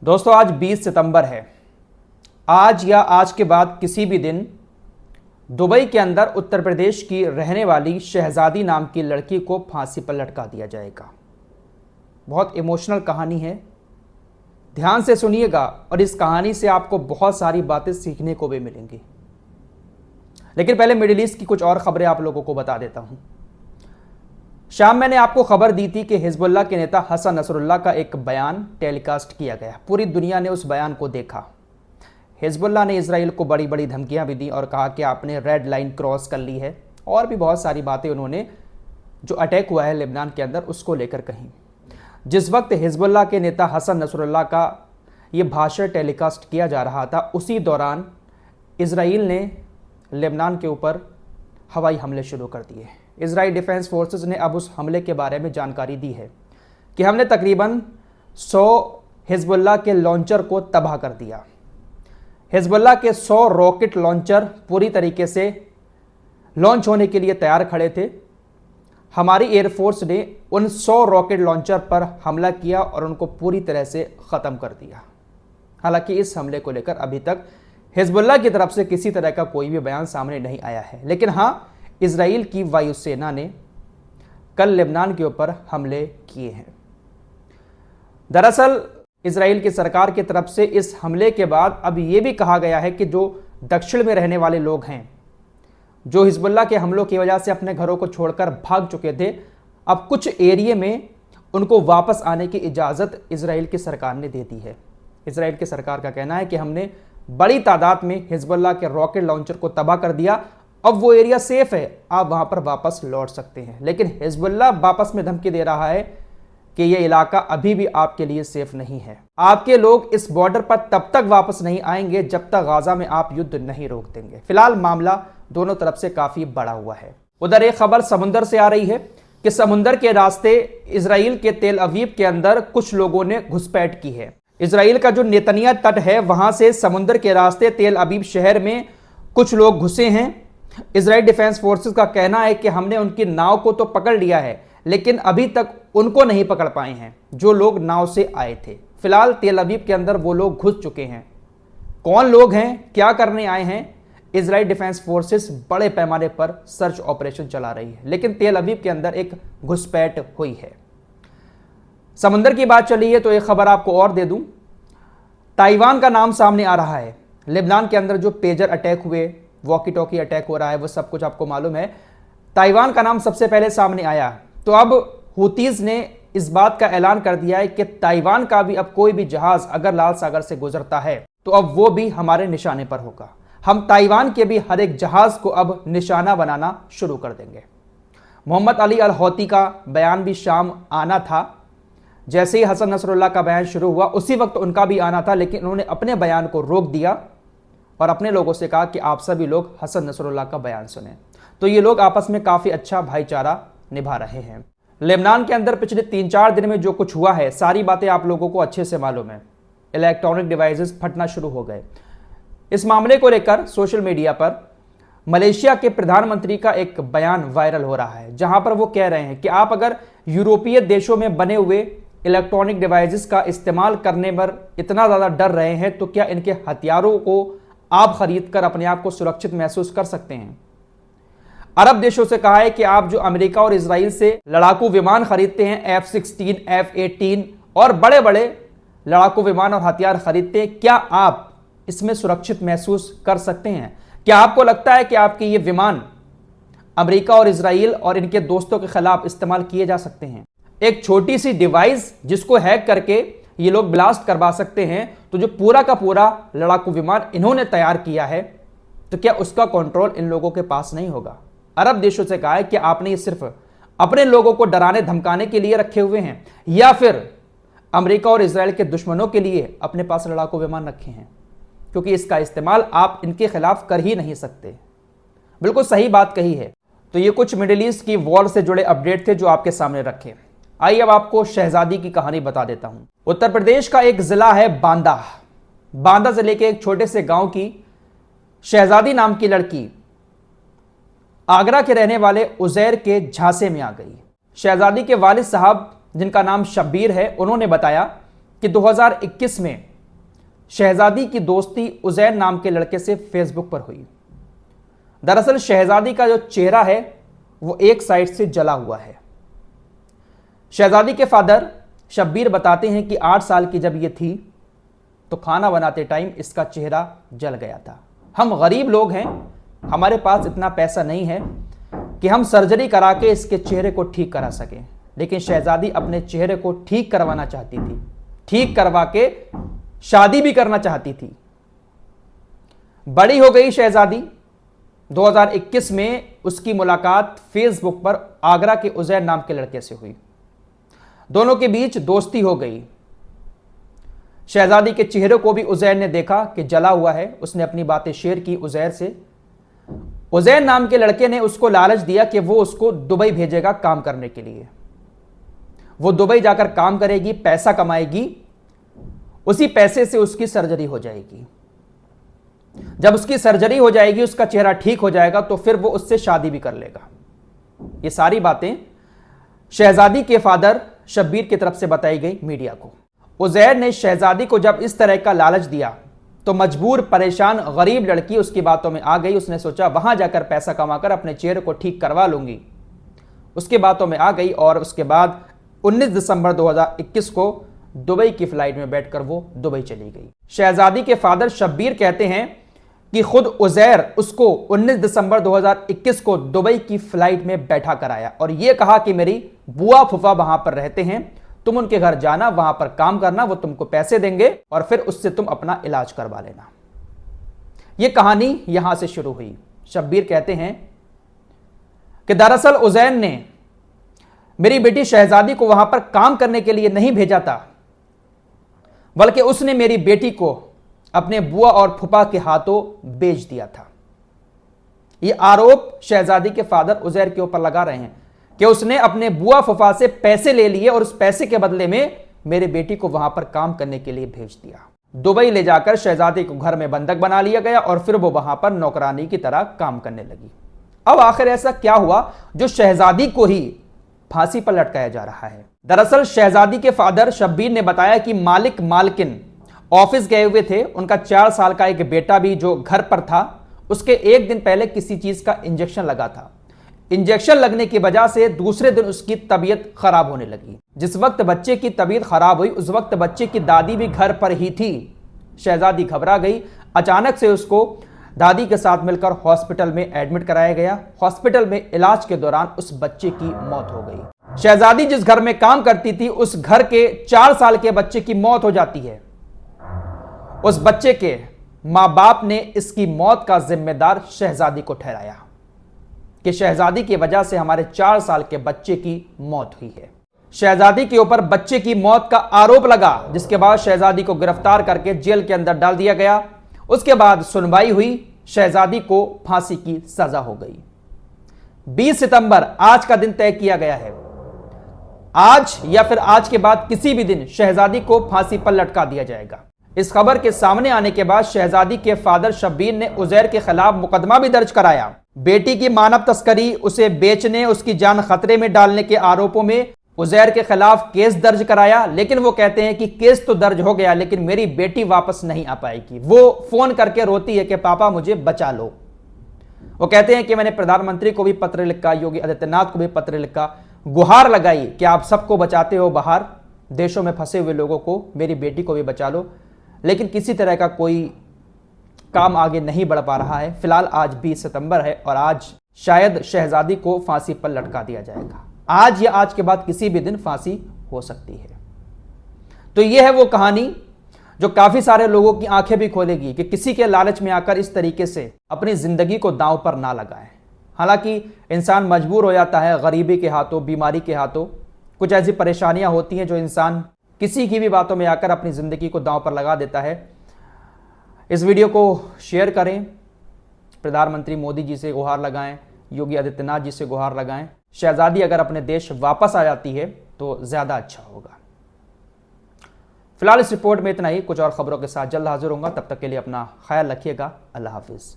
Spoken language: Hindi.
दोस्तों आज 20 सितंबर है। आज या आज के बाद किसी भी दिन दुबई के अंदर उत्तर प्रदेश की रहने वाली शहजादी नाम की लड़की को फांसी पर लटका दिया जाएगा। बहुत इमोशनल कहानी है, ध्यान से सुनिएगा और इस कहानी से आपको बहुत सारी बातें सीखने को भी मिलेंगी। लेकिन पहले मिडिल ईस्ट की कुछ और खबरें आप लोगों को बता देता हूं। शाम मैंने आपको खबर दी थी कि हिजबुल्लाह के नेता हसन नसरुल्लाह का एक बयान टेलीकास्ट किया गया। पूरी दुनिया ने उस बयान को देखा। हिजबुल्लाह ने इजराइल को बड़ी बड़ी धमकियां भी दी और कहा कि आपने रेड लाइन क्रॉस कर ली है, और भी बहुत सारी बातें उन्होंने जो अटैक हुआ है लेबनान के अंदर उसको लेकर कहीं। जिस वक्त हिजबुल्लाह के नेता हसन नसरुल्लाह का ये भाषण टेलीकास्ट किया जा रहा था, उसी दौरान इजराइल ने लेबनान के ऊपर हवाई हमले शुरू कर दिए। इजराइल डिफेंस फोर्सेस ने अब उस हमले के बारे में जानकारी दी है कि हमने तकरीबन 100 हिजबुल्लाह के लॉन्चर को तबाह कर दिया। हिजबुल्लाह के 100 रॉकेट लॉन्चर पूरी तरीके से लॉन्च होने के लिए तैयार खड़े थे। हमारी एयरफोर्स ने उन 100 रॉकेट लॉन्चर पर हमला किया और उनको पूरी तरह से ख़त्म कर दिया। हालांकि इस हमले को लेकर अभी तक हिजबुल्लाह की तरफ से किसी तरह का कोई भी बयान सामने नहीं आया है। लेकिन हाँ, इजराइल की वायुसेना ने कल लेबनान के ऊपर हमले किए हैं। दरअसल इजराइल की सरकार की तरफ से इस हमले के बाद अब यह भी कहा गया है कि जो दक्षिण में रहने वाले लोग हैं, जो हिजबुल्लाह के हमलों की वजह से अपने घरों को छोड़कर भाग चुके थे, अब कुछ एरिया में उनको वापस आने की इजाज़त इजराइल की सरकार ने दे दी है। इजराइल की सरकार का कहना है कि हमने बड़ी तादाद में हिजबुल्लाह के रॉकेट लॉन्चर को तबाह कर दिया, अब वो एरिया सेफ है, आप वहां पर वापस लौट सकते हैं। लेकिन हिजबुल्लाह वापस में धमकी दे रहा है कि ये इलाका अभी भी आपके लिए सेफ नहीं है। आपके लोग इस बॉर्डर पर तब तक वापस नहीं आएंगे जब तक गाजा में आप युद्ध नहीं रोक देंगे। फिलहाल मामला दोनों तरफ से काफी बड़ा हुआ है। उधर एक खबर समुंदर से आ रही है कि समुंदर के रास्ते इजराइल के तेल अवीव के अंदर कुछ लोगों ने घुसपैठ की है। इजराइल का जो नेतनिया तट है, वहां से समुंदर के रास्ते तेल अवीव शहर में कुछ लोग घुसे हैं। इजराइल डिफेंस फोर्सेस का कहना है कि हमने उनकी नाव को तो पकड़ लिया है, लेकिन अभी तक उनको नहीं पकड़ पाए हैं जो लोग नाव से आए थे। फिलहाल तेल अवीव के अंदर वो लोग घुस चुके हैं। कौन लोग हैं, क्या करने आए हैं, इजराइल डिफेंस फोर्सेस बड़े पैमाने पर सर्च ऑपरेशन चला रही है। लेकिन तेल अवीव के अंदर एक घुसपैठ हुई है। समंदर की बात चली है तो एक खबर आपको और दे दूं। ताइवान का नाम सामने आ रहा है। लेबनान के अंदर जो पेजर अटैक हुए, वॉकी टॉकी अटैक हो रहा है, वो सब कुछ आपको मालूम है। ताइवान का नाम सबसे पहले सामने आया। तो अब हुतीज ने इस बात का ऐलान कर दिया है कि ताइवान का भी अब कोई भी जहाज अगर लाल सागर से गुजरता है तो अब वो भी हमारे निशाने पर होगा। हम ताइवान के भी हर एक जहाज को अब निशाना बनाना शुरू कर देंगे। मोहम्मद अली अल हौती का बयान भी शाम आना था। जैसे ही हसन नसरुल्लाह का बयान शुरू हुआ उसी वक्त उनका भी आना था, लेकिन उन्होंने अपने बयान को रोक दिया और अपने लोगों से कहा कि आप सभी लोग हसन नसरुल्लाह का बयान सुने। तो ये लोग आपस में काफ़ी अच्छा भाईचारा निभा रहे हैं। लेबनान के अंदर पिछले 3-4 दिन में जो कुछ हुआ है, सारी बातें आप लोगों को अच्छे से मालूम है। इलेक्ट्रॉनिक डिवाइसेस फटना शुरू हो गए। इस मामले को लेकर सोशल मीडिया पर मलेशिया के प्रधानमंत्री का एक बयान वायरल हो रहा है, जहां पर वो कह रहे हैं कि आप अगर यूरोपीय देशों में बने हुए इलेक्ट्रॉनिक डिवाइसेस का इस्तेमाल करने पर इतना ज़्यादा डर रहे हैं तो क्या इनके हथियारों को आप खरीद कर अपने आप को सुरक्षित महसूस कर सकते हैं। अरब देशों से कहा है कि आप जो अमेरिका और इजराइल से लड़ाकू विमान खरीदते हैं, F-16, F-18 और बड़े बड़े लड़ाकू विमान और हथियार खरीदते हैं, क्या आप इसमें सुरक्षित महसूस कर सकते हैं? क्या आपको लगता है कि आपके ये विमान अमेरिका और इजराइल और इनके दोस्तों के खिलाफ इस्तेमाल किए जा सकते हैं? एक छोटी सी डिवाइस जिसको हैक करके ये लोग ब्लास्ट करवा सकते हैं, तो जो पूरा का पूरा लड़ाकू विमान इन्होंने तैयार किया है, तो क्या उसका कंट्रोल इन लोगों के पास नहीं होगा? अरब देशों से कहा है कि आपने ये सिर्फ अपने लोगों को डराने धमकाने के लिए रखे हुए हैं या फिर अमेरिका और इजराइल के दुश्मनों के लिए अपने पास लड़ाकू विमान रखे हैं, क्योंकि इसका इस्तेमाल आप इनके खिलाफ कर ही नहीं सकते। बिल्कुल सही बात कही है। तो ये कुछ मिडिल ईस्ट की वॉर से जुड़े अपडेट थे जो आपके सामने रखे। आइए अब आपको शहजादी की कहानी बता देता हूं। उत्तर प्रदेश का एक जिला है बांदा। बांदा जिले के एक छोटे से गांव की शहजादी नाम की लड़की आगरा के रहने वाले उजैर के झांसे में आ गई। शहजादी के वालिद साहब, जिनका नाम शब्बीर है, उन्होंने बताया कि 2021 में शहजादी की दोस्ती उजैर नाम के लड़के से फेसबुक पर हुई। दरअसल शहजादी का जो चेहरा है वो एक साइड से जला हुआ है। शहजादी के फादर शब्बीर बताते हैं कि 8 साल की जब ये थी तो खाना बनाते टाइम इसका चेहरा जल गया था। हम गरीब लोग हैं, हमारे पास इतना पैसा नहीं है कि हम सर्जरी करा के इसके चेहरे को ठीक करा सकें, लेकिन शहजादी अपने चेहरे को ठीक करवाना चाहती थी, ठीक करवा के शादी भी करना चाहती थी। बड़ी हो गई शहजादी। 2021 में उसकी मुलाकात फेसबुक पर आगरा के उजैर नाम के लड़के से हुई। दोनों के बीच दोस्ती हो गई। शहजादी के चेहरे को भी उजैर ने देखा कि जला हुआ है। उसने अपनी बातें शेयर की उजैर से। उजैर नाम के लड़के ने उसको लालच दिया कि वो उसको दुबई भेजेगा काम करने के लिए। वो दुबई जाकर काम करेगी, पैसा कमाएगी, उसी पैसे से उसकी सर्जरी हो जाएगी। जब उसकी सर्जरी हो जाएगी, उसका चेहरा ठीक हो जाएगा, तो फिर वो उससे शादी भी कर लेगा। ये सारी बातें शहजादी के फादर शब्बीर की तरफ से बताई गई मीडिया को। उजैर ने शहजादी को जब इस तरह का लालच दिया तो मजबूर परेशान गरीब लड़की उसकी बातों में आ गई। उसने सोचा वहां जाकर पैसा कमाकर अपने चेहरे को ठीक करवा लूंगी। उसकी बातों में आ गई और उसके बाद 19 दिसंबर 2021 को दुबई की फ्लाइट में बैठकर वो दुबई चली गई। शहजादी के फादर शब्बीर कहते हैं कि खुद उजैर उसको 19 दिसंबर 2021 को दुबई की फ्लाइट में बैठा कराया और यह कहा कि मेरी बुआ फूफा वहां पर रहते हैं, तुम उनके घर जाना, वहां पर काम करना, वो तुमको पैसे देंगे और फिर उससे तुम अपना इलाज करवा लेना। यह कहानी यहां से शुरू हुई। शब्बीर कहते हैं कि दरअसल उजैर ने मेरी बेटी शहजादी को वहां पर काम करने के लिए नहीं भेजा था, बल्कि उसने मेरी बेटी को अपने बुआ और फूफा के हाथों बेच दिया था। यह आरोप शहजादी के फादर उजैर के ऊपर लगा रहे हैं कि उसने अपने बुआ फूफा से पैसे ले लिए और उस पैसे के बदले में मेरी बेटी को वहां पर काम करने के लिए भेज दिया। दुबई ले जाकर शहजादी को घर में बंधक बना लिया गया और फिर वो वहां पर नौकरानी की तरह काम करने लगी। अब आखिर ऐसा क्या हुआ जो शहजादी को ही फांसी पर लटकाया जा रहा है? दरअसल शहजादी के फादर शब्बीर ने बताया कि मालिक मालकिन ऑफिस गए हुए थे। उनका 4 साल का एक बेटा भी जो घर पर था, उसके एक दिन पहले किसी चीज का इंजेक्शन लगा था। इंजेक्शन लगने की वजह से दूसरे दिन उसकी तबीयत खराब होने लगी। जिस वक्त बच्चे की तबीयत खराब हुई उस वक्त बच्चे की दादी भी घर पर ही थी। शहजादी घबरा गई। अचानक से उसको दादी के साथ मिलकर हॉस्पिटल में एडमिट कराया गया। हॉस्पिटल में इलाज के दौरान उस बच्चे की मौत हो गई। शहजादी जिस घर में काम करती थी उस घर के 4 साल के बच्चे की मौत हो जाती है। उस बच्चे के मां बाप ने इसकी मौत का जिम्मेदार शहजादी को ठहराया कि शहजादी की वजह से हमारे 4 साल के बच्चे की मौत हुई है। शहजादी के ऊपर बच्चे की मौत का आरोप लगा, जिसके बाद शहजादी को गिरफ्तार करके जेल के अंदर डाल दिया गया। उसके बाद सुनवाई हुई, शहजादी को फांसी की सजा हो गई। 20 सितंबर आज का दिन तय किया गया है। आज या फिर आज के बाद किसी भी दिन शहजादी को फांसी पर लटका दिया जाएगा। इस खबर के सामने आने के बाद शहजादी के फादर शब्बीर ने उजैर के खिलाफ मुकदमा भी दर्ज कराया। बेटी की मानव तस्करी, उसे बेचने, उसकी जान खतरे में डालने के आरोपों में उजैर के खिलाफ केस दर्ज कराया। लेकिन वो कहते हैं कि केस तो दर्ज हो गया, लेकिन मेरी बेटी वापस नहीं आ पाएगी। वो फोन करके रोती है कि पापा मुझे बचा लो। वो कहते हैं कि मैंने प्रधानमंत्री को भी पत्र लिखा, योगी आदित्यनाथ को भी पत्र लिखा, गुहार लगाई कि आप सबको बचाते हो बाहर देशों में फंसे हुए लोगों को, मेरी बेटी को भी बचा लो, लेकिन किसी तरह का कोई काम आगे नहीं बढ़ पा रहा है। फिलहाल आज 20 सितंबर है और आज शायद शहजादी को फांसी पर लटका दिया जाएगा। आज या आज के बाद किसी भी दिन फांसी हो सकती है। तो यह है वो कहानी जो काफी सारे लोगों की आंखें भी खोलेगी कि किसी के लालच में आकर इस तरीके से अपनी जिंदगी को दांव पर ना लगाएं। हालांकि इंसान मजबूर हो जाता है, गरीबी के हाथों, बीमारी के हाथों, कुछ ऐसी परेशानियां होती हैं जो इंसान किसी की भी बातों में आकर अपनी जिंदगी को दांव पर लगा देता है। इस वीडियो को शेयर करें, प्रधानमंत्री मोदी जी से गुहार लगाएं, योगी आदित्यनाथ जी से गुहार लगाएं। शहजादी अगर अपने देश वापस आ जाती है तो ज्यादा अच्छा होगा। फिलहाल इस रिपोर्ट में इतना ही। कुछ और खबरों के साथ जल्द हाजिर होऊंगा। तब तक के लिए अपना ख्याल रखिएगा। अल्लाह हाफिज।